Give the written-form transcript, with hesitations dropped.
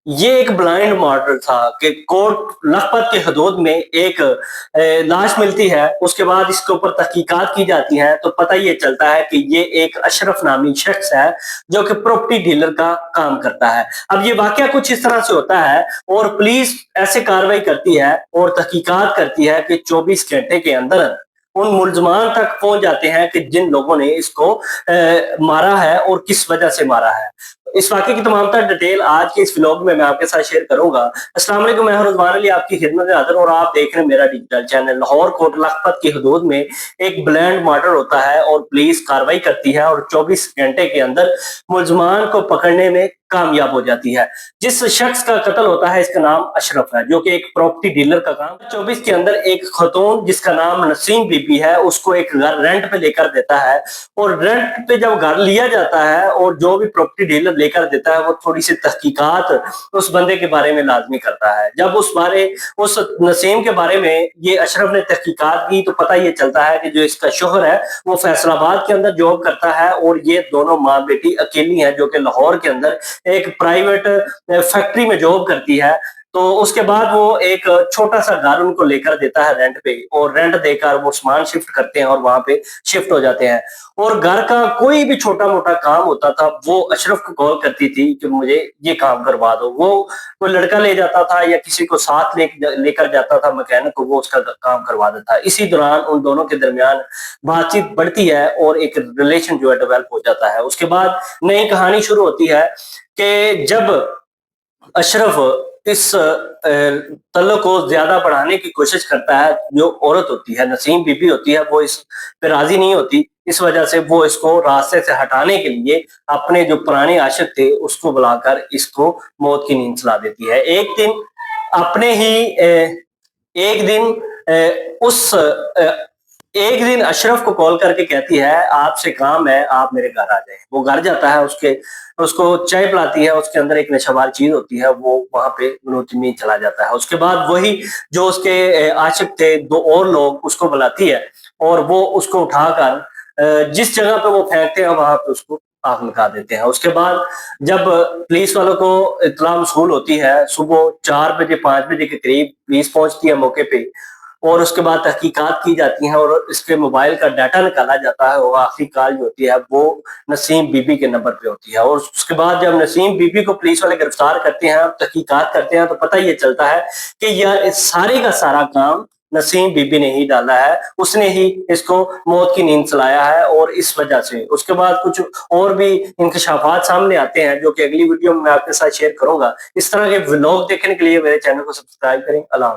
ये एक blind murder था कि कोर्ट लखपत की हदूद में एक लाश मिलती है, उसके बाद इसके ऊपर तहकीकात की जाती हैं, तो पता ये चलता है कि ये एक अशरफ नामी शख्स है, जो कि प्रॉपर्टी डीलर का काम करता है। अब ये वाकया कुछ इस तरह से होता है और पुलिस ऐसे कार्रवाई करती है और तहकीकात करती है कि 24 घंटे के अंदर उन मुल्ज़मान तक पहुँच जाते हैं कि जिन लोगों ने इसको मारा है और किस वजह से मारा है। इस वाक़ये की तमाम तर डिटेल आज के इस व्लॉग में मैं आपके साथ शेयर करूँगा। अस्सलाम वालेकुम, मैं हूं रिज़वान अली आपकी खिदमत में हाज़िर और आप देख रहे हैं मेरा डिजिटल चैनल। लाहौर कोट लखपत की हदूद में एक ब्लैंड मर्डर होता है और पुलिस कार्रवाई करती है और 24 घंटे के अंदर मुल्ज़मान को पकड़ने में कामयाब हो जाती है। जिस शख्स का कत्ल होता है इसका नाम अशरफ है, जो कि एक प्रॉपर्टी डीलर का काम 24 के अंदर एक खतून जिसका नाम नसीम बीबी है, उसको एक घर रेंट पे लेकर देता है और रेंट पे जब घर लिया जाता है और जो भी प्रॉपर्टी डीलर लेकर देता है वो थोड़ी सी तहकीकात उस बंदे के बारे में लाजमी करता है। जब उस नसीम के बारे में ये अशरफ ने तहकीकात की तो पता ये चलता है कि जो इसका शोहर है वो फैसलाबाद के अंदर जॉब करता है और ये दोनों माँ बेटी अकेली हैं, जो कि लाहौर के अंदर एक प्राइवेट फैक्ट्री में जॉब करती है। तो उसके बाद वो एक छोटा सा घर उनको लेकर देता है रेंट पे और रेंट देकर वो सामान शिफ्ट करते हैं और वहां पे शिफ्ट हो जाते हैं। और घर का कोई भी छोटा मोटा काम होता था वो अशरफ को कॉल करती थी कि मुझे ये काम करवा दो। वो कोई लड़का ले जाता था या किसी को साथ लेकर जाता था मैकेनिक को, वो उसका काम करवा देता। इसी दौरान उन दोनों के दरमियान बातचीत बढ़ती है और एक रिलेशन जो है डेवलप हो जाता है। उसके बाद नई कहानी शुरू होती है कि जब अशरफ इस तल्लुक को ज्यादा बढ़ाने की कोशिश करता है, जो औरत होती है नसीम बीबी होती है वो इस पे राजी नहीं होती। इस वजह से वो इसको रास्ते से हटाने के लिए अपने जो पुराने आशिक थे उसको बुलाकर इसको मौत की नींद सुला देती है। एक दिन अपने ही एक दिन उस एक दिन अशरफ को कॉल करके कहती है आपसे काम है, आप मेरे घर आ जाएं। वो घर जाता है, उसको चाय पिलाती है, उसके अंदर एक नशाबार चीज होती है, वो वहां पे नोची में चला जाता है। उसके बाद वही जो उसके आशिक थे दो और लोग उसको बुलाती है और वो उसको उठाकर जिस जगह पे वो फेंकते हैं वहां पे उसको आग लगा देते हैं। उसके बाद जब पुलिस वालों को इत्तला मौसूल होती है, सुबह 4 बजे 5 बजे के करीब पुलिस पहुंचती है मौके पे और उसके बाद तहकीकात की जाती हैं और इसके मोबाइल का डाटा निकाला जाता है और आखिरी कॉल जो होती है वो नसीम बीबी के नंबर पे होती है। और उसके बाद जब नसीम बीबी को पुलिस वाले गिरफ्तार करते हैं, तहकीकात करते हैं, तो पता ये चलता है कि यह सारे का सारा काम नसीम बीबी ने ही डाला है, उसने ही इसको मौत की नींद सुलाया है। और इस वजह से उसके बाद कुछ और भी इंकशाफात सामने आते हैं जो कि अगली वीडियो में मैं आपके साथ शेयर करूंगा। इस तरह के व्लॉग देखने के लिए मेरे चैनल को सब्सक्राइब करें। अल्लाह।